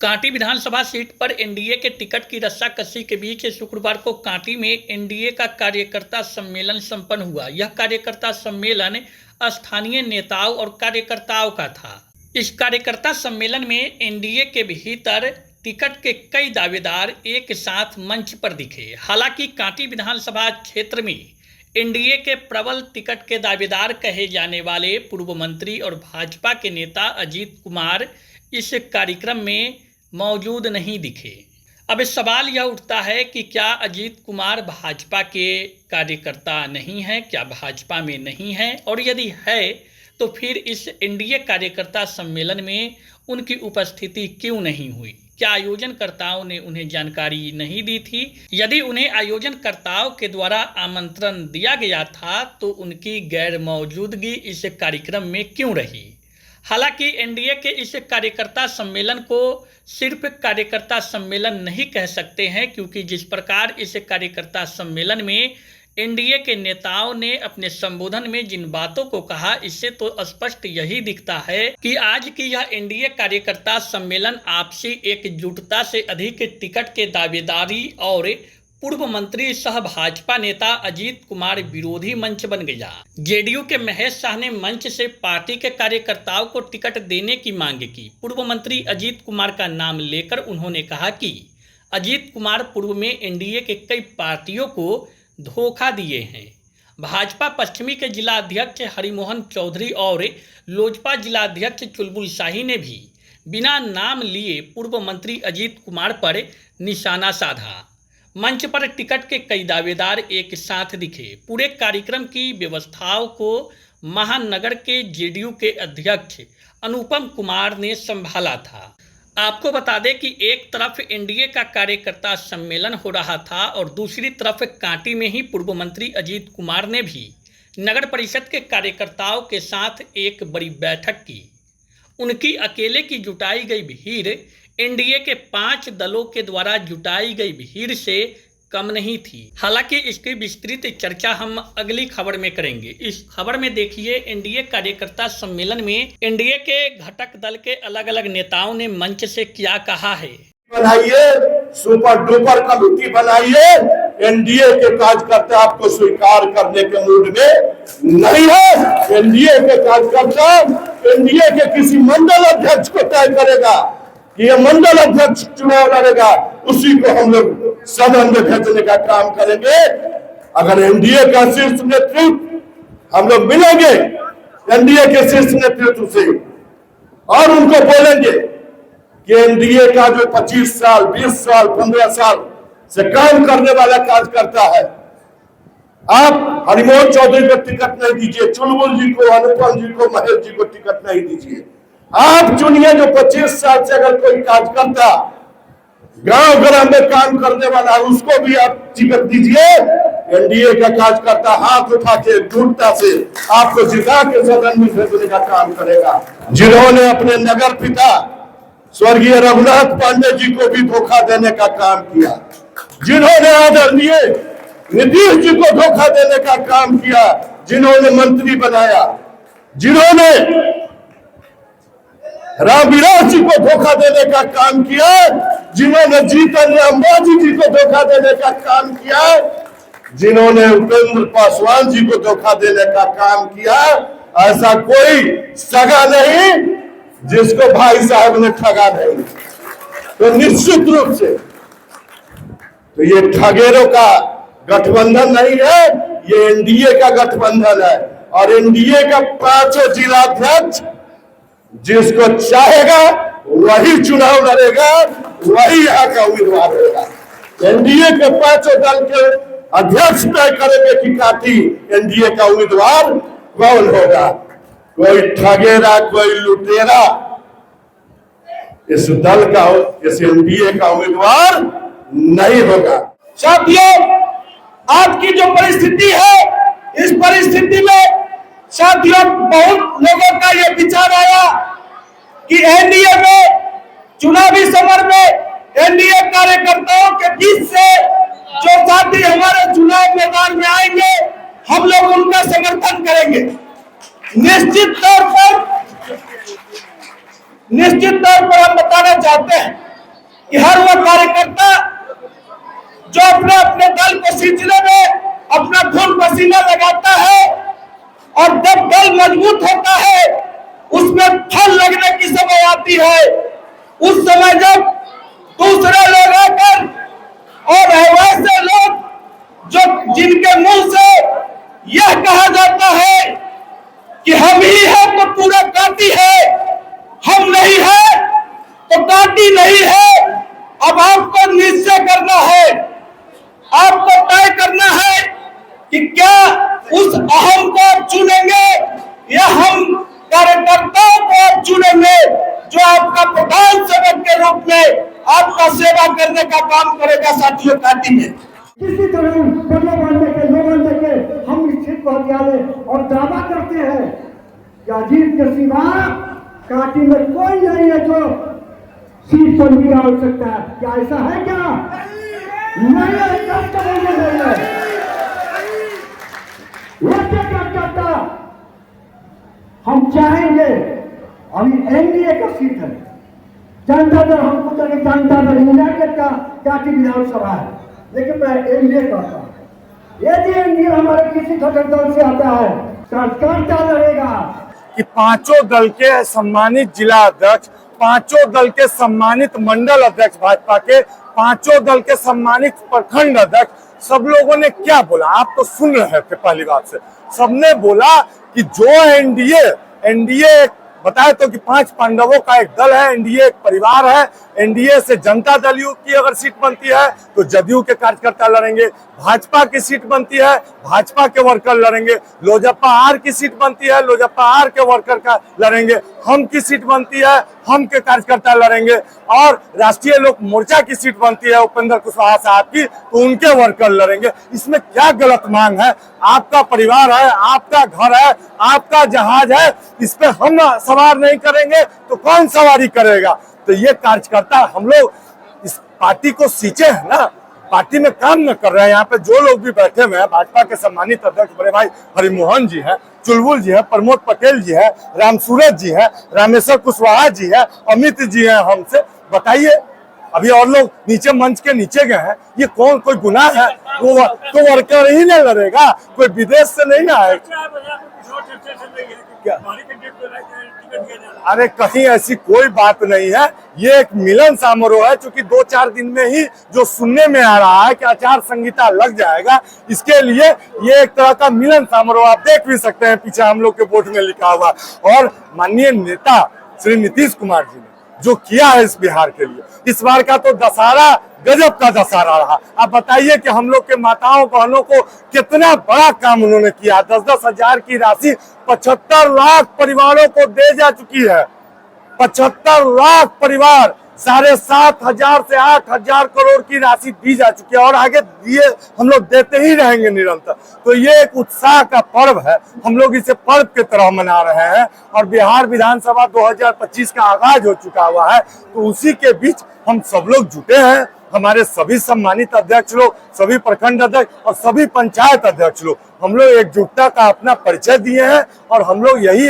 कांटी विधानसभा seat पर NDA के ticket की रस्साकसी के बीच शुक्रवार को कांटी में एनडीए का कार्यकर्ता सम्मेलन संपन्न हुआ। यह कार्यकर्ता सम्मेलन स्थानीय नेताओं और कार्यकर्ताओं का था। इस कार्यकर्ता सम्मेलन में एनडीए के भीतर टिकट के कई दावेदार एक साथ मंच पर दिखे। हालांकि कांटी विधानसभा क्षेत्र में एनडीए के प्रबल टिकट के दावेदार कहे जाने वाले पूर्व मंत्री और भाजपा के नेता अजीत कुमार इस कार्यक्रम में मौजूद नहीं दिखे। अब सवाल यह उठता है कि क्या अजीत कुमार भाजपा के कार्यकर्ता नहीं हैं, क्या भाजपा में नहीं हैं, और यदि है तो फिर इस एनडीए कार्यकर्ता सम्मेलन में उनकी उपस्थिति क्यों नहीं हुई? क्या आयोजनकर्ताओं ने उन्हें जानकारी नहीं दी थी? यदि उन्हें आयोजनकर्ताओं के द्वारा आमंत्रण दिया गया था तो उनकी गैर मौजूदगी इस कार्यक्रम में क्यों रही? हालांकि एनडीए के इस कार्यकर्ता सम्मेलन को सिर्फ कार्यकर्ता सम्मेलन नहीं कह सकते हैं, क्योंकि जिस प्रकार इस कार्यकर्ता सम्मेलन में एनडीए के नेताओं ने अपने संबोधन में जिन बातों को कहा, इससे तो स्पष्ट यही दिखता है कि आज की यह एनडीए कार्यकर्ता सम्मेलन आपसी एकजुटता से अधिक टिकट के दावेदारी और पूर्व मंत्री सह भाजपा नेता अजीत कुमार विरोधी मंच बन गया। जेडीयू के महेश शाह ने मंच से पार्टी के कार्यकर्ताओं को टिकट देने की मांग की। पूर्व मंत्री अजीत कुमार का नाम लेकर उन्होंने कहा कि अजीत कुमार पूर्व में एनडीए के कई पार्टियों को धोखा दिए हैं। भाजपा पश्चिमी के जिला अध्यक्ष हरिमोहन चौधरी और लोजपा जिला अध्यक्ष चुलबुल शाही ने भी बिना नाम लिए पूर्व मंत्री अजीत कुमार पर निशाना साधा। मंच पर टिकट के कई दावेदार एक साथ दिखे। पूरे कार्यक्रम की व्यवस्थाओं को महानगर के जेडीयू के अध्यक्ष अनुपम कुमार ने संभाला था। आपको बता दें कि एक तरफ एनडीए का कार्यकर्ता सम्मेलन हो रहा था और दूसरी तरफ कांटी में ही पूर्व मंत्री अजीत कुमार ने भी नगर परिषद के कार्यकर्ताओं के साथ एक बड़ी बैठक की। उनकी अकेले की जुटाई गई भीड़ एनडीए के 5 दलों के द्वारा जुटाई गई भीड़ से कम नहीं थी। हालांकि इसकी विस्तृत चर्चा हम अगली खबर में करेंगे। इस खबर में देखिए, एनडीए कार्यकर्ता सम्मेलन में एनडीए के घटक दल के अलग अलग नेताओं ने मंच से क्या कहा है। बनाइए, सुपर डुपर कमेटी बनाइए। एनडीए के कार्यकर्ता आपको स्वीकार करने के मूड में नहीं है। एनडीए के कार्यकर्ता एनडीए के किसी मंडल अध्यक्ष को तय करेगा कि ये मंडल अध्यक्ष चुनाव लड़ेगा, उसी को हम लोग सदन में भेजने का काम करेंगे। अगर एनडीए का शीर्ष नेतृत्व हम लोग मिलेंगे एनडीए के शीर्ष नेतृत्व से और उनको बोलेंगे कि एनडीए का जो 25 साल 20 साल 15 साल से काम करने वाला कार्यकर्ता है, आप हरिमोहन चौधरी को टिकट नहीं दीजिए, चुलबुल जी को, अनुपम जी को, महेश जी को टिकट नहीं दीजिए। आप चुनिए जो 25 साल से अगर कोई कार्यकर्ता गांव ग्राम में काम करने वाला है, उसको भी आप टिकट दीजिए। एनडीए का कार्यकर्ता हाथ उठा के एकजुटता से आपको जिता के सदन में भेजने का काम करेगा। जिन्होंने अपने नगर पिता स्वर्गीय रघुनाथ पांडे जी को भी धोखा देने का काम किया, जिन्होंने आदरणीय नीतीश जी को धोखा देने का काम किया, जिन्होंने मंत्री बनाया, जिन्होंने रामविलास जी को धोखा देने का काम किया, जिन्होंने जीतन राम मांझी जी को धोखा देने का काम किया, जिन्होंने उपेंद्र पासवान जी को धोखा देने का काम किया, ऐसा कोई सगा नहीं जिसको भाई साहब ने ठगा नहीं। तो निश्चित रूप से तो ये ठगेरों का गठबंधन नहीं है, ये एनडीए का गठबंधन है। और एनडीए का 5 जिलाध्यक्ष जिसको चाहेगा वही चुनाव लड़ेगा, वही यहाँ का उम्मीदवार होगा। एनडीए के 5 दल के अध्यक्ष तय करेंगे कि कांटी एनडीए का उम्मीदवार कौन होगा। कोई ठगेरा, कोई लुटेरा इस दल का, इस एनडीए का उम्मीदवार नहीं होगा। साथियों, आज की जो परिस्थिति है, इस परिस्थिति में साथियों बहुत लोगों का यह विचार आया कि एनडीए में चुनावी समर में एनडीए कार्यकर्ताओं के बीच से जो साथी हमारे चुनाव मैदान में आएंगे, हम लोग उनका समर्थन करेंगे। निश्चित तौर पर हम बताना चाहते हैं कि हर वो कार्यकर्ता जो अपने अपने दल को सींचने में अपना खून पसीना लगाता है और जब दल मजबूत होता है उसमें फल लगने की समय आती है, उस समय जब दूसरे लोग आकर और वैसे लोग जो जिनके मुंह से यह कहा जाता है कि हम ही है तो पूरा काटी है, हम नहीं है तो काटी नहीं है। अब आपको निश्चय करना है, आपको तय करना है कि क्या उस अहम को आप चुनेंगे या हम कार्यकर्ताओं को आप चुनेंगे जो आपका प्रधान सेवक के रूप में आपका सेवा करने का काम करेगा। साथियों, काटी में किसी तरह बदले बनने के लोगों के हम इस सीट को हथिया ले और दावा करते हैं कि अजीत के सिवा काटी में कोई नहीं है जो सीट पर निकाल सकता है। क्या ऐसा है? क्या नहीं है? नहीं है। करता हम चाहेंगे, अभी एनडीए का सीट है, जनता दल हमको तो जनता दल यूनाइटेड का काटी विधानसभा है, लेकिन मैं एनडीए कहता हूं यदि एनडीए हमारे किसी घटक दल से आता है सरकार क्या लड़ेगा कि पांचों दल के सम्मानित जिला अध्यक्ष, पांचों दल के सम्मानित मंडल अध्यक्ष भाजपा के, पांचों दल के सम्मानित प्रखंड अध्यक्ष, सब लोगों ने क्या बोला आप तो सुन रहे थे। पहली बात से सबने बोला कि जो एनडीए बताए तो कि 5 पांडवों का एक दल है, एनडीए एक परिवार है। एनडीए से जनता दल यू की अगर सीट बनती है तो जदयू के कार्यकर्ता लड़ेंगे, भाजपा की सीट बनती है भाजपा के वर्कर लड़ेंगे, लोजपा आर की सीट बनती है लोजपा आर के वर्कर का लड़ेंगे, हम की सीट बनती है हम के कार्यकर्ता लड़ेंगे, और राष्ट्रीय लोक मोर्चा की सीट बनती है उपेंद्र कुशवाहा साहब की तो उनके वर्कर लड़ेंगे। इसमें क्या गलत मांग है? आपका परिवार है, आपका घर है, आपका जहाज है, इस पे हम सवार नहीं करेंगे तो कौन सवारी करेगा? तो ये कार्यकर्ता हम लोग इस पार्टी को सींचे है ना, पार्टी में काम न कर रहे हैं। यहाँ पे जो लोग भी बैठे हुए हैं, भाजपा के सम्मानित अध्यक्ष बड़े भाई हरिमोहन जी हैं, चुलबुल जी है, प्रमोद पटेल जी है, राम सूरज जी है, रामेश्वर कुशवाहा जी है, अमित जी है, हमसे बताइए। अभी और लोग नीचे मंच के नीचे गए हैं, ये कौन कोई गुनाह है? वो तो वर्कर ही नहीं लड़ेगा, कोई विदेश से नहीं आए क्या? अरे कहीं ऐसी कोई बात नहीं है, ये एक मिलन समारोह है। क्योंकि 2-4 दिन में ही जो सुनने में आ रहा है कि आचार संहिता लग जाएगा, इसके लिए ये एक तरह का मिलन समारोह आप देख भी सकते हैं, पीछे हम लोग के बोर्ड में लिखा हुआ। और माननीय नेता श्री नीतीश कुमार जी ने जो किया है इस बिहार के लिए, इस बार का तो दशहरा गजब का दशहरा रहा। आप बताइए कि हम लोग के माताओं बहनों को कितना बड़ा काम उन्होंने किया। 10-10 हजार की राशि 75 लाख परिवारों को दे जा चुकी है। 75 लाख परिवार, 7,500 से 8,000 करोड़ की राशि दी जा चुकी है और आगे दिए हम लोग देते ही रहेंगे निरंतर। तो ये एक उत्साह का पर्व है, हम लोग इसे पर्व की तरह मना रहे हैं। और बिहार विधानसभा 2025 का आगाज हो चुका हुआ है, तो उसी के बीच हम सब लोग जुटे हैं। हमारे सभी सम्मानित अध्यक्ष लोग, सभी प्रखंड अध्यक्ष और सभी पंचायत अध्यक्ष लोग, हम लोग एकजुटता का अपना परिचय दिए हैं। और हम लोग यही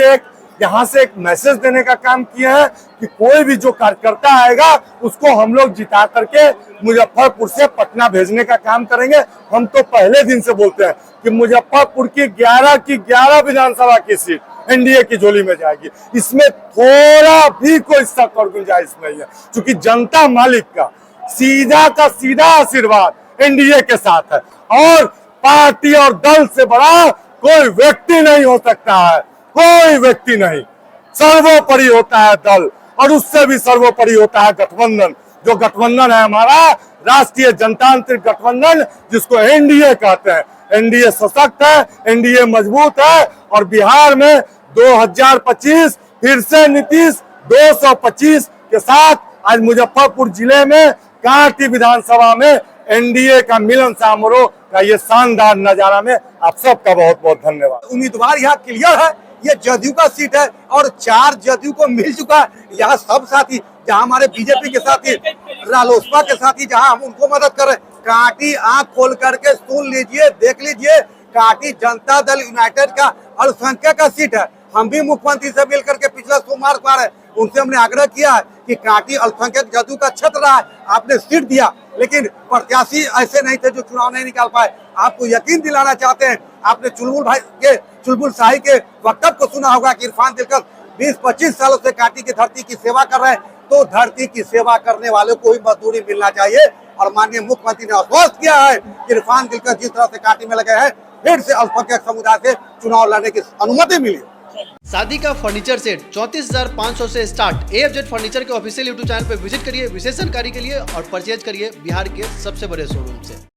यहाँ से एक मैसेज देने का काम किए हैं कि कोई भी जो कार्यकर्ता आएगा उसको हम लोग जिता करके मुजफ्फरपुर से पटना भेजने का काम करेंगे। हम तो पहले दिन से बोलते हैं कि मुजफ्फरपुर की 11 की 11 विधानसभा की सीट एनडीए की झोली में जाएगी। इसमें थोड़ा भी कोई शक और गुंजाइश नहीं है, क्योंकि जनता मालिक का सीधा आशीर्वाद एनडीए के साथ है। और पार्टी और दल से बड़ा कोई व्यक्ति नहीं हो सकता है, कोई व्यक्ति नहीं। सर्वोपरि होता है दल, और उससे भी सर्वोपरि होता है गठबंधन। जो गठबंधन है हमारा राष्ट्रीय जनतांत्रिक गठबंधन, जिसको एनडीए कहते हैं। एनडीए सशक्त है, एनडीए मजबूत है, और बिहार में 2025 फिर से नीतीश 225 के साथ आज मुजफ्फरपुर जिले में कांटी विधानसभा में एनडीए का मिलन समारोह का ये शानदार नजारा में आप सबका बहुत बहुत धन्यवाद। उम्मीदवार यहाँ क्लियर है, ये जदयू का सीट है और 4 जदयू को मिल चुका है। यहाँ सब साथी, जहाँ हमारे बीजेपी के साथी, रालोसपा के साथी, जहाँ हम उनको मदद कर रहे हैं। कांटी आंख खोल करके सुन लीजिए, देख लीजिए, कांटी जनता दल यूनाइटेड का अल्पसंख्यक का सीट है। हम भी मुख्यमंत्री से मिलकर के पिछला सोमवार को आ रहे हैं, उनसे हमने आग्रह किया है कि कांटी अल्पसंख्यक जदयू का छत रहा है, आपने सीट दिया, लेकिन प्रत्याशी ऐसे नहीं थे जो चुनाव नहीं निकाल पाए। आपको यकीन दिलाना चाहते हैं, आपने चुलबुल शाही के वक्तव्य को सुना होगा कि इरफान दिलकश 20-25 सालों से कांटी की धरती की सेवा कर रहे हैं, तो धरती की सेवा करने वालों को ही मजदूरी मिलना चाहिए। और माननीय मुख्यमंत्री ने आश्वस्त किया है कि इरफान दिलकश जिस तरह से कांटी में लगे हैं, फिर से अल्पसंख्यक समुदाय से चुनाव लड़ने की अनुमति मिली। शादी का फर्नीचर सेट 34,500 से स्टार्ट। AFZ फर्नीचर के ऑफिशियल YouTube चैनल पर विजिट करिए विशेष जानकारी के लिए और परचेज करिए बिहार के सबसे बड़े शोरूम से।